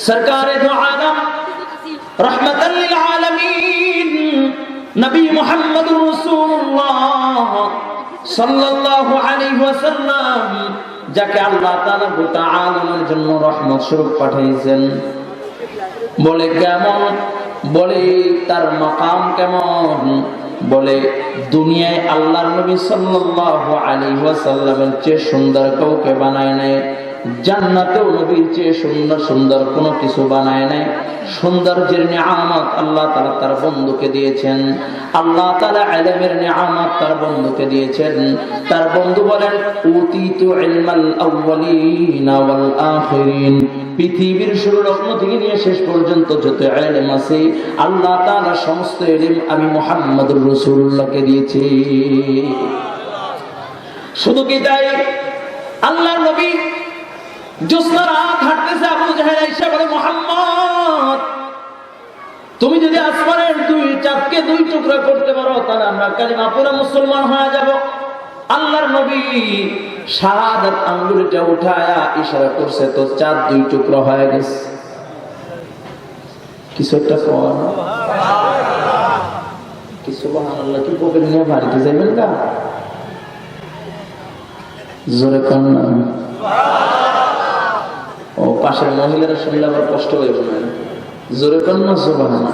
সরকারে দো আলম রহমাতাল লিল আলামিন নবী মুহাম্মদুর রাসূলুল্লাহ সাল্লাল্লাহু আলাইহি ওয়াসাল্লাম, যাকে আল্লাহ তাআলা গোটা আলমের জন্য রহমত স্বরূপ পাঠিয়েছেন, বলে কেমন? বলে তার মাকাম কেমন? বলে দুনিয়ায় আল্লাহর নবী সাল্লাল্লাহু আলাইহি ওয়াসাল্লামের চেয়ে সুন্দর কাউকে বানায় নাই, জান্নাতেও নবীর চেয়ে সুন্দর সুন্দর কোনো কিছু বানায় নাই। সৌন্দর্যের নিয়ামত আল্লাহ তাআলা তার বন্ধুকে দিয়েছেন, আল্লাহ তাআলা ইলমের নিয়ামত তার বন্ধুকে দিয়েছেন। তার বন্ধু বলেন, উতিতু ইলমাল আউয়ালিনা ওয়াল আখিরিন, পৃথিবীর শুরু লগ্ন থেকে নিয়ে শেষ পর্যন্ত যত ইলম আছে আল্লাহ তাআলা সমস্ত ইলম আমি মুহাম্মদুর রাসূলুল্লাহকে দিয়েছি। শুধু কি তাই? আল্লাহর নবী জ্যোৎস্না রাত হাঁটতেছে, আবু জাহেল এসে বলে, মুহাম্মদ তুমি যদি আসমানের চাঁদকে দুই টুকরা করতে পারো তাহলে আমরা কালিমা পড়ে মুসলমান হয়ে যাব। আল্লাহর নবী শাহাদাত আঙ্গুলটা উঠায়া ইশারা করছে, তো চাঁদ দুই টুকরা হয়ে গেছে। কিছু একটা কি সুবহানাল্লাহ, কি বলবেন? নিয়ে বাড়িতে যাবেন না? জোরে কর না। ও পাশের মহিলারা শুনলে আবার কষ্ট হয়ে যাবে। জোরে কর না সুবহানাল্লাহ।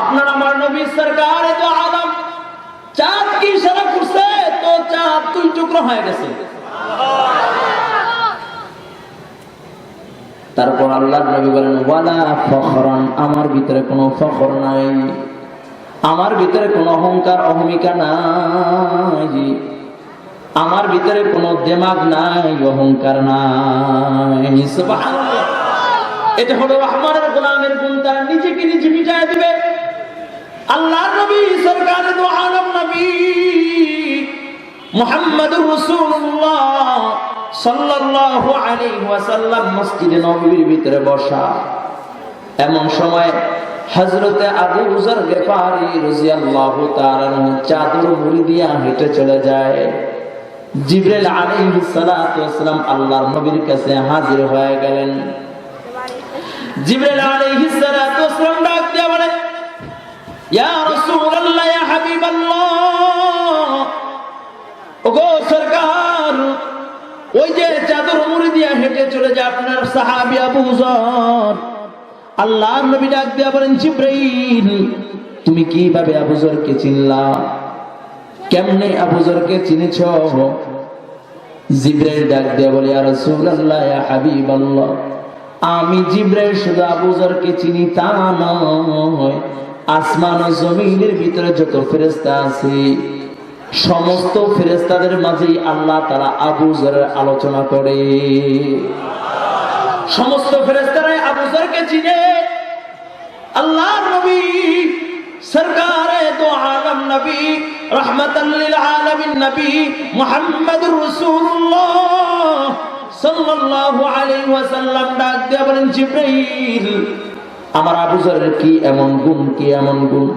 আপনার আমার নবী সরকার দো আলম চাঁদ কি ইশারা করছে, তো চাঁদ দুই টুকরো হয়ে গেছে। তারপর আল্লাহর নবী বলেন, ওয়ালা ফখরান, আমার ভিতরে কোনো ফখর নাই, আমার ভিতরে কোনো অহংকার অহমিকা নাই, আমার ভিতরে কোনো দিমাগ নাই, অহংকার নাই। সুবহানাল্লাহ। এটা হলো রহমানের গোলামের গুণ, তারা নিজেকে নিজে মিটায় দিবে। আল্লাহর নবী সরকারে দো আলম নবী মুহাম্মদুর রাসূলুল্লাহ সাল্লাল্লাহু আলাইহি ওয়াসাল্লাম মসজিদে নববীর ভিতরে বসা। এমন সময় হযরতে আবু যর গিফারি রাদিয়াল্লাহু তাআলা চাদর মুড়ি দিয়া হেঁটে চলে যায়। জিবরাইল আলাইহিস সালাতু ওয়াস সালাম আল্লাহর নবীর কাছে হাজির হয়ে গেলেন। জিবরাইল আলাইহিস সালাতু ওয়াস সালাম ডাক দিয়ে বলে, ইয়া রাসূলুল্লাহ, ইয়া হাবিবাল্লাহ, ওগো সরকার, ওই যে চাদর মুড়ি দিয়া হেঁটে চলে যায় আপনার সাহাবী আবু যর। আল্লাহর নবী ডাক দিয়ে বলেন, জিবরাইল, তুমি কিভাবে আবু যরকে চিনলা? কেমনে আবু যরকে চিনেছো? জিবরাইল ডাক দিয়ে বলে, ইয়া রাসূলুল্লাহ, ইয়া হাবিবাল্লাহ, আমি জিবরাইল শুধু আবু যরকে চিনি তা নয়, আসমান ও জমিনের ভিতরে যত ফেরেশতা আছে সমস্ত ফেরেশতাদের মাঝেই আল্লাহ তাআলা আবু যরের আলোচনা করে। সমস্ত ফেরেশতারাই আবু যরকে চিনে। আল্লাহর নবী সরকারে দো আলম নবী রহমাতাল লিল আলামিন নবী মুহাম্মদুর রাসূলুল্লাহ সাল্লাল্লাহু আলাইহি ওয়াসাল্লাম ডাক দিয়ে বলেন, জিবরাইল, আমার আবু যরের কি এমন গুণ, কি এমন গুণ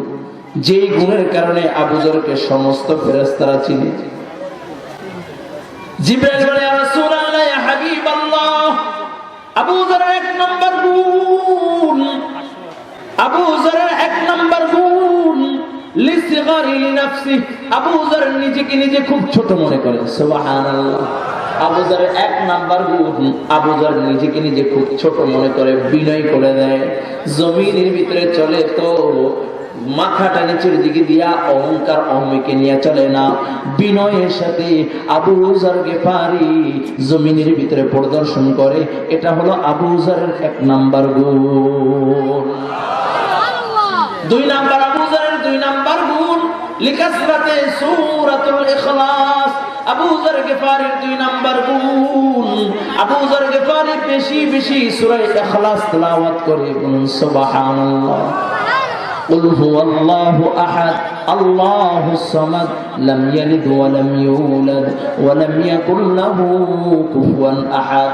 যে গুণের কারণে আবু যরকে সমস্ত ফেরেশতারা চিনে? জিবরাইল বলে, ইয়া রাসূলুল্লাহ, ইয়া হাবিবাল্লাহ, আবু যরের এক নাম্বার গুণ, আবু যরের এক নাম্বার গুণ লিসগারি লিনাফসি, আবু যর নিজেকে নিজে খুব ছোট মনে করে। সুবহানাল্লাহ। আবু যরের এক নাম্বার গুণ, আবু যর নিজেকে নিজে খুব ছোট মনে করে, বিনয় করে দেয়। জমিনের ভিতরে চলে তো মাথাটা নিচের দিকে দিয়া অহংকার অহমিকে নিয়ে চলে না, বিনয়ের সাথে আবু যর গিফারি জমিনের ভিতরে প্রদর্শন করে। এটা হলো আবু যরের এক নাম্বার গুণ। দুই নাম্বার আবু যরের দুই নাম্বার গুণ লিকাসরাতে সূরাতুল ইখলাস। আবু যর গিফারির দুই নাম্বার গুণ, আবু যর গিফারি বেশি বেশি সূরা ইখলাস তেলাওয়াত করে। বলুন সুবহানাল্লাহ। قل هو الله أحد الله الصمد لم يلد ولم يولد ولم يكن له كفوا أحد